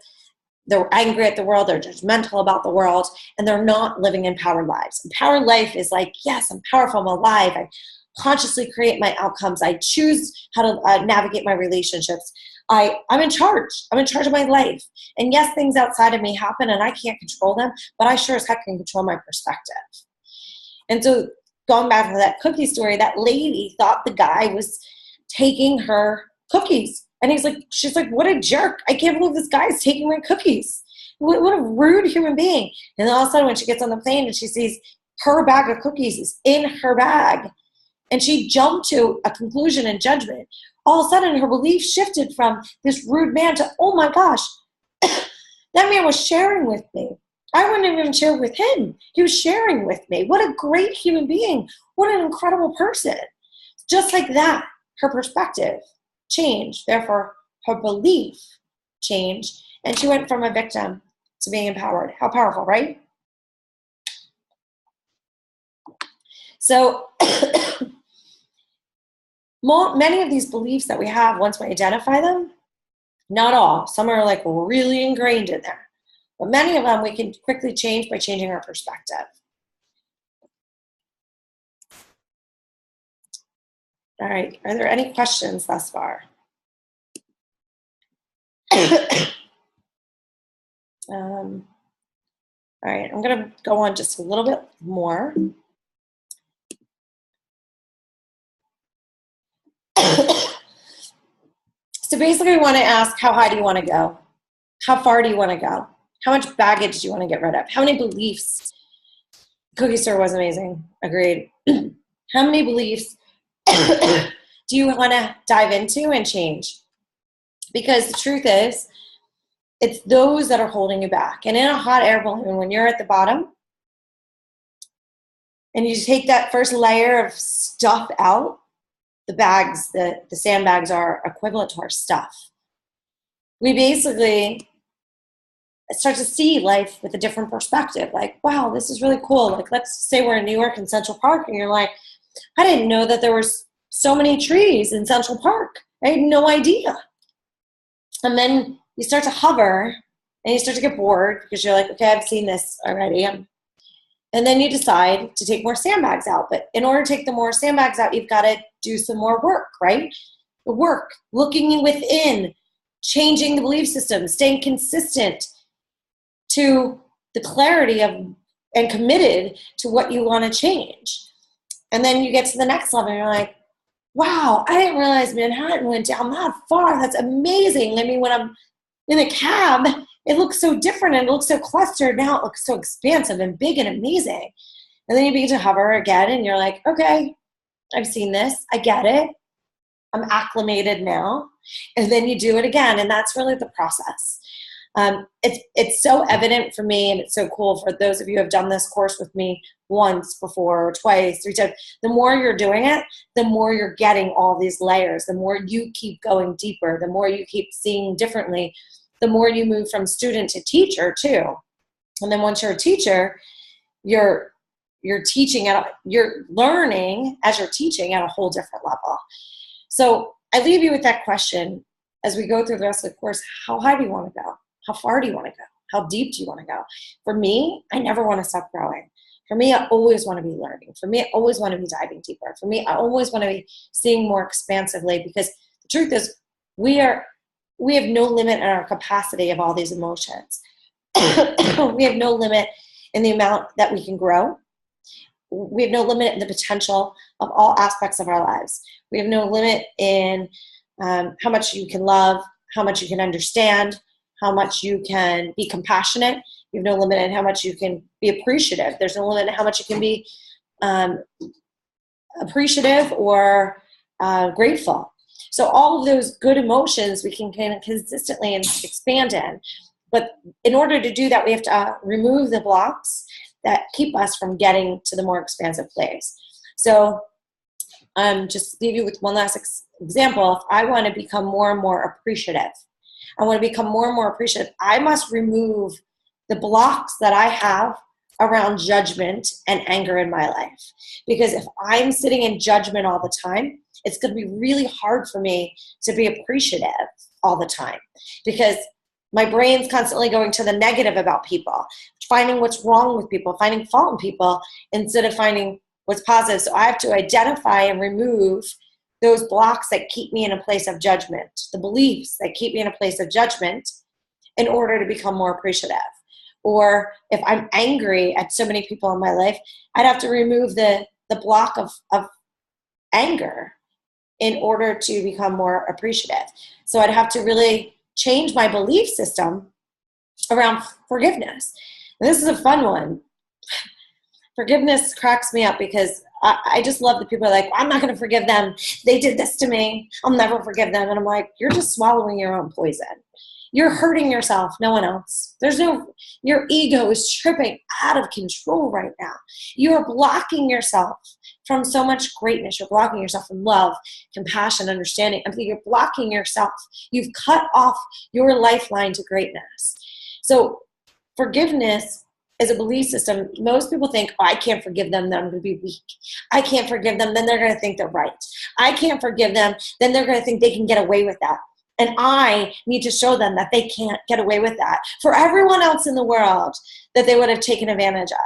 They're angry at the world, they're judgmental about the world, and they're not living empowered lives. Empowered life is like, yes, I'm powerful, I'm alive, I consciously create my outcomes, I choose how to navigate my relationships, I'm in charge of my life. And yes, things outside of me happen and I can't control them, but I sure as heck can control my perspective. And so going back to that cookie story, that lady thought the guy was taking her cookies. And she's like, what a jerk. I can't believe this guy is taking my cookies. What a rude human being. And then all of a sudden when she gets on the plane and she sees her bag of cookies is in her bag, and she jumped to a conclusion and judgment, all of a sudden her belief shifted from this rude man to, oh my gosh, that man was sharing with me. I wouldn't even share with him. He was sharing with me. What a great human being. What an incredible person. Just like that, her perspective changed. Therefore, her belief changed. And she went from a victim to being empowered. How powerful, right? So many of these beliefs that we have, once we identify them, not all, some are like really ingrained in there, but many of them we can quickly change by changing our perspective. All right, are there any questions thus far? All right, I'm going to go on just a little bit more. So basically, we want to ask, how high do you want to go? How far do you want to go? How much baggage do you want to get rid of? How many beliefs? Cookie Store was amazing. Agreed. How many beliefs do you want to dive into and change? Because the truth is, it's those that are holding you back. And in a hot air balloon, when you're at the bottom and you take that first layer of stuff out, the bags, the sandbags are equivalent to our stuff. We basically start to see life with a different perspective. Like, wow, this is really cool. Like, let's say we're in New York in Central Park and you're like, I didn't know that there was so many trees in Central Park. I had no idea. And then you start to hover and you start to get bored because you're like, okay, I've seen this already. And then you decide to take more sandbags out. But in order to take the more sandbags out, you've got to do some more work, right? The work, looking within, changing the belief system, staying consistent to the clarity of and committed to what you want to change. And then you get to the next level and you're like, wow, I didn't realize Manhattan went down that far. That's amazing. I mean, when I'm in a cab, it looks so different and it looks so clustered. Now it looks so expansive and big and amazing. And then you begin to hover again and you're like, okay, I've seen this. I get it. I'm acclimated now. And then you do it again. And that's really the process. It's so evident for me, and it's so cool for those of you who have done this course with me once before, or twice, 3 times. The more you're doing it, the more you're getting all these layers. The more you keep going deeper, the more you keep seeing differently, the more you move from student to teacher too. And then once you're a teacher, you're teaching you're learning as you're teaching at a whole different level. So I leave you with that question as we go through the rest of the course. How high do you want to go? How far do you want to go? How deep do you want to go? For me, I never want to stop growing. For me, I always want to be learning. For me, I always want to be diving deeper. For me, I always want to be seeing more expansively, because the truth is we have no limit in our capacity of all these emotions. We have no limit in the amount that we can grow. We have no limit in the potential of all aspects of our lives. We have no limit in how much you can love, how much you can understand, how much you can be compassionate. You have no limit in how much you can be appreciative. There's no limit in how much you can be appreciative or grateful. So all of those good emotions we can kind of consistently expand in. But in order to do that, we have to remove the blocks that keep us from getting to the more expansive place. So just leave you with one last example. If I want to become more and more appreciative, I want to become more and more appreciative, I must remove the blocks that I have around judgment and anger in my life. Because if I'm sitting in judgment all the time, it's going to be really hard for me to be appreciative all the time, because my brain's constantly going to the negative about people, finding what's wrong with people, finding fault in people instead of finding what's positive. So I have to identify and remove those blocks that keep me in a place of judgment, the beliefs that keep me in a place of judgment, in order to become more appreciative. Or if I'm angry at so many people in my life, I'd have to remove the block of anger in order to become more appreciative. So I'd have to really change my belief system around forgiveness. And this is a fun one. Forgiveness cracks me up, because I just love that people are like, I'm not going to forgive them. They did this to me. I'll never forgive them. And I'm like, you're just swallowing your own poison. You're hurting yourself, no one else. Your ego is tripping out of control right now. You are blocking yourself from so much greatness. You're blocking yourself from love, compassion, understanding. I think you're blocking yourself. You've cut off your lifeline to greatness. So forgiveness as a belief system, most people think, oh, I can't forgive them, then I'm going to be weak. I can't forgive them, then they're going to think they're right. I can't forgive them, then they're going to think they can get away with that. And I need to show them that they can't get away with that for everyone else in the world that they would have taken advantage of.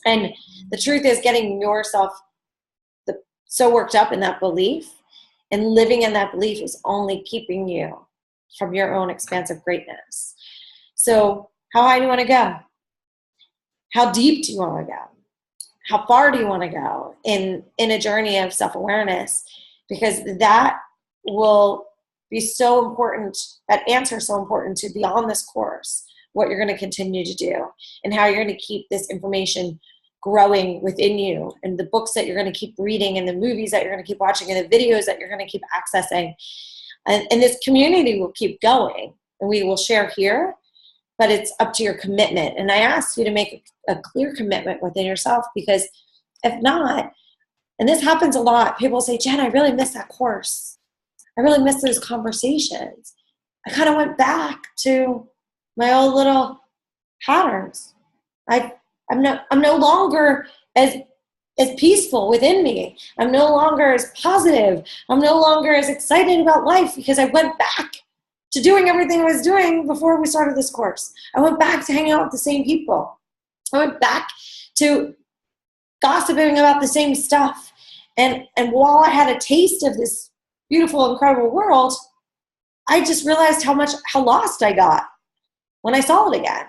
And the truth is, getting yourself so worked up in that belief and living in that belief is only keeping you from your own expansive greatness. So how high do you want to go? How deep do you want to go? How far do you want to go in a journey of self-awareness? Because that will be so important, that answer is so important to be on this course, what you're going to continue to do and how you're going to keep this information growing within you, and the books that you're going to keep reading and the movies that you're going to keep watching and the videos that you're going to keep accessing. And this community will keep going, and we will share here, but it's up to your commitment. And I ask you to make a clear commitment within yourself, because if not, and this happens a lot, people say, Jen, I really miss that course. I really miss those conversations. I kind of went back to my old little patterns. I'm no longer as peaceful within me. I'm no longer as positive. I'm no longer as excited about life because I went back to doing everything I was doing before we started this course. I went back to hanging out with the same people. I went back to gossiping about the same stuff. And while I had a taste of this beautiful, incredible world, I just realized how lost I got when I saw it again.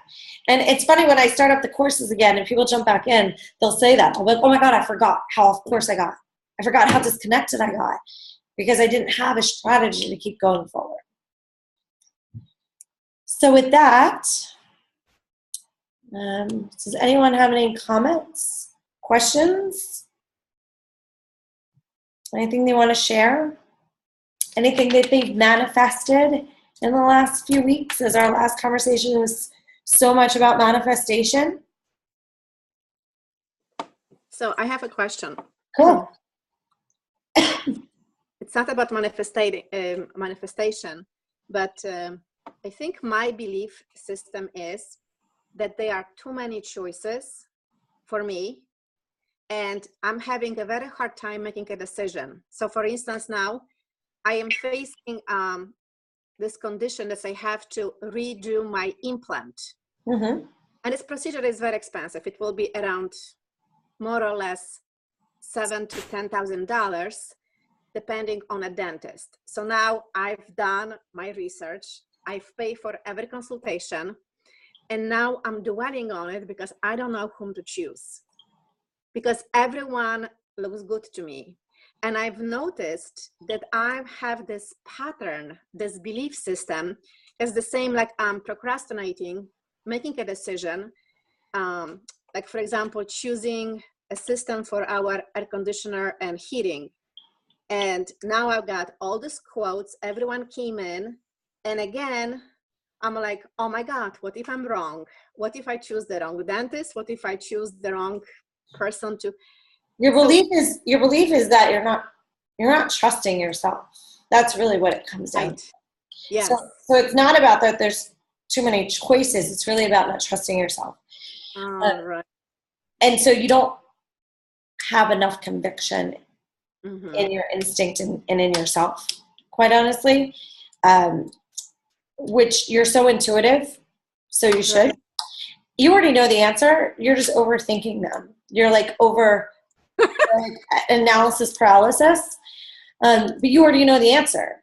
And it's funny, when I start up the courses again and people jump back in, they'll say that. I'm like, oh my God, I forgot how off course I got. I forgot how disconnected I got because I didn't have a strategy to keep going forward. So with that, does anyone have any comments, questions? Anything they want to share? Anything that they've manifested in the last few weeks, as our last conversation was so much about manifestation? So I have a question. Cool. It's not about manifestation, but I think my belief system is that there are too many choices for me, and I'm having a very hard time making a decision. So for instance, now I am facing this condition that I have to redo my implant. Mm-hmm. And this procedure is very expensive. It will be around more or less $7,000 to $10,000, depending on a dentist. So now I've done my research. I've paid for every consultation. And now I'm dwelling on it because I don't know whom to choose. Because everyone looks good to me. And I've noticed that I have this pattern, this belief system is the same, like I'm procrastinating, making a decision, like for example, choosing a system for our air conditioner and heating. And now I've got all these quotes, everyone came in, and again, I'm like, oh my God, what if I'm wrong? What if I choose the wrong dentist? What if I choose the wrong person to... Your belief is that you're not trusting yourself. That's really what it comes down to. Yeah. So it's not about that there's too many choices. It's really about not trusting yourself. Right. And so you don't have enough conviction Mm-hmm. in your instinct and in yourself, quite honestly, which you're so intuitive, so you should. Right. You already know the answer. You're just overthinking them. You're like over analysis paralysis, but you already know the answer.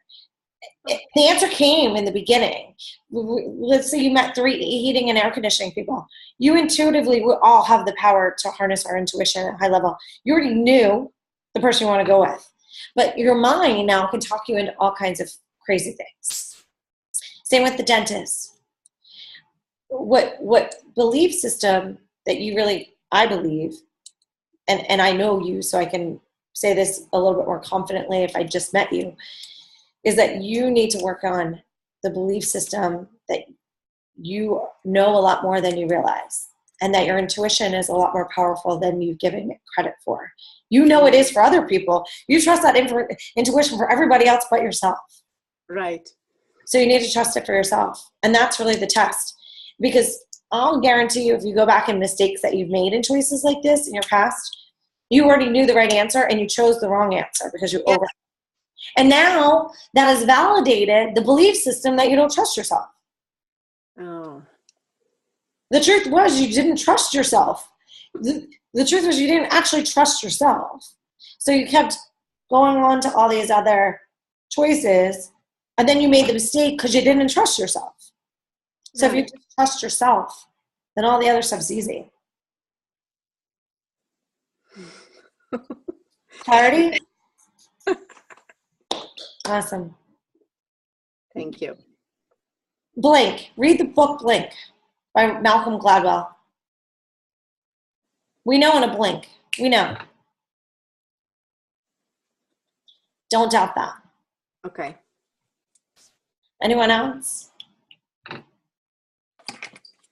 The answer came in the beginning. Let's say you met 3 heating and air conditioning people. You intuitively will all have the power to harness our intuition at a high level. You already knew the person you want to go with. But your mind now can talk you into all kinds of crazy things. Same with the dentist. What belief system that you really, I believe, and I know you, so I can say this a little bit more confidently if I just met you, is that you need to work on the belief system that you know a lot more than you realize, and that your intuition is a lot more powerful than you've given it credit for. You know it is for other people. You trust that intuition for everybody else but yourself. Right. So you need to trust it for yourself. And that's really the test. Because I'll guarantee you, if you go back in mistakes that you've made in choices like this in your past, you already knew the right answer and you chose the wrong answer because you over. And now that has validated the belief system that you don't trust yourself. Oh. The truth was you didn't trust yourself. The truth was you didn't actually trust yourself. So you kept going on to all these other choices, and then you made the mistake because you didn't trust yourself. So if you just trust yourself, then all the other stuff's easy. Clarity? Awesome. Thank you. Blink. Read the book Blink by Malcolm Gladwell. We know in a blink. We know. Don't doubt that. Okay. Anyone else?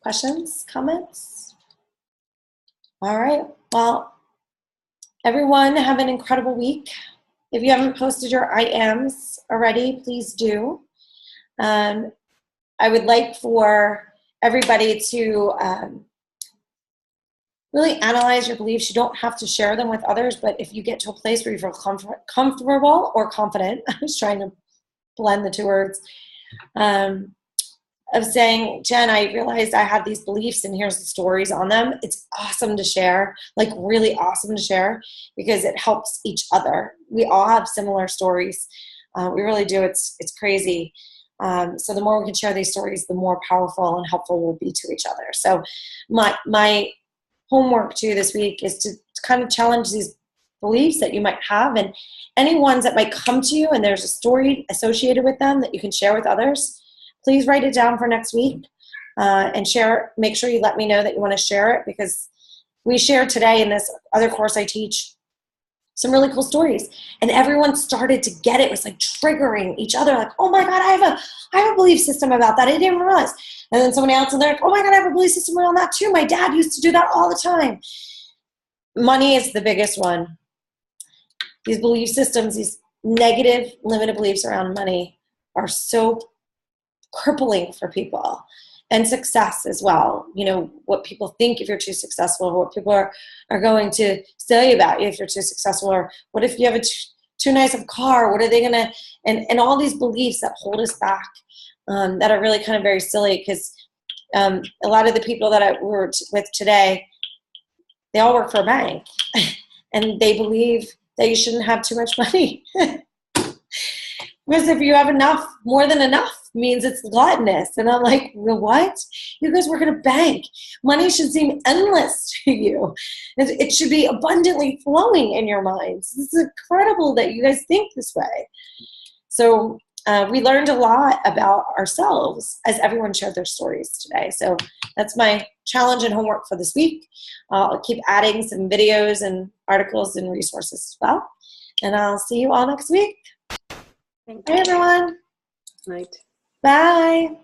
Questions? Comments? All right. Well, everyone have an incredible week. If you haven't posted your IMs already, please do. I would like for everybody to really analyze your beliefs. You don't have to share them with others, but if you get to a place where you feel comfortable or confident, I was trying to blend the two words, of saying, Jen, I realized I had these beliefs and here's the stories on them. It's awesome to share, like really awesome to share, because it helps each other. We all have similar stories. We really do. It's crazy. So the more we can share these stories, the more powerful and helpful we'll be to each other. So my homework too this week is to kind of challenge these beliefs that you might have, and any ones that might come to you and there's a story associated with them that you can share with others. Please write it down for next week and share. Make sure you let me know that you want to share it, because we shared today in this other course I teach some really cool stories, and everyone started to get it. It was like triggering each other, like, oh my God, I have a belief system about that. I didn't realize. And then somebody else, and they're like, oh my God, I have a belief system around that too. My dad used to do that all the time. Money is the biggest one. These belief systems, these negative, limited beliefs around money are so crippling for people, and success as well. You know, what people think if you're too successful, or what people are going to say about you if you're too successful, or what if you have a too nice of car, what are they gonna, and all these beliefs that hold us back, that are really kind of very silly, because a lot of the people that I worked with today, they all work for a bank and they believe that you shouldn't have too much money. Because if you have enough, more than enough means it's gluttonous. And I'm like, well, what? You guys work at a bank. Money should seem endless to you. It should be abundantly flowing in your minds. This is incredible that you guys think this way. So we learned a lot about ourselves as everyone shared their stories today. So that's my challenge and homework for this week. I'll keep adding some videos and articles and resources as well. And I'll see you all next week. Thank you. Bye, everyone. Night. Bye.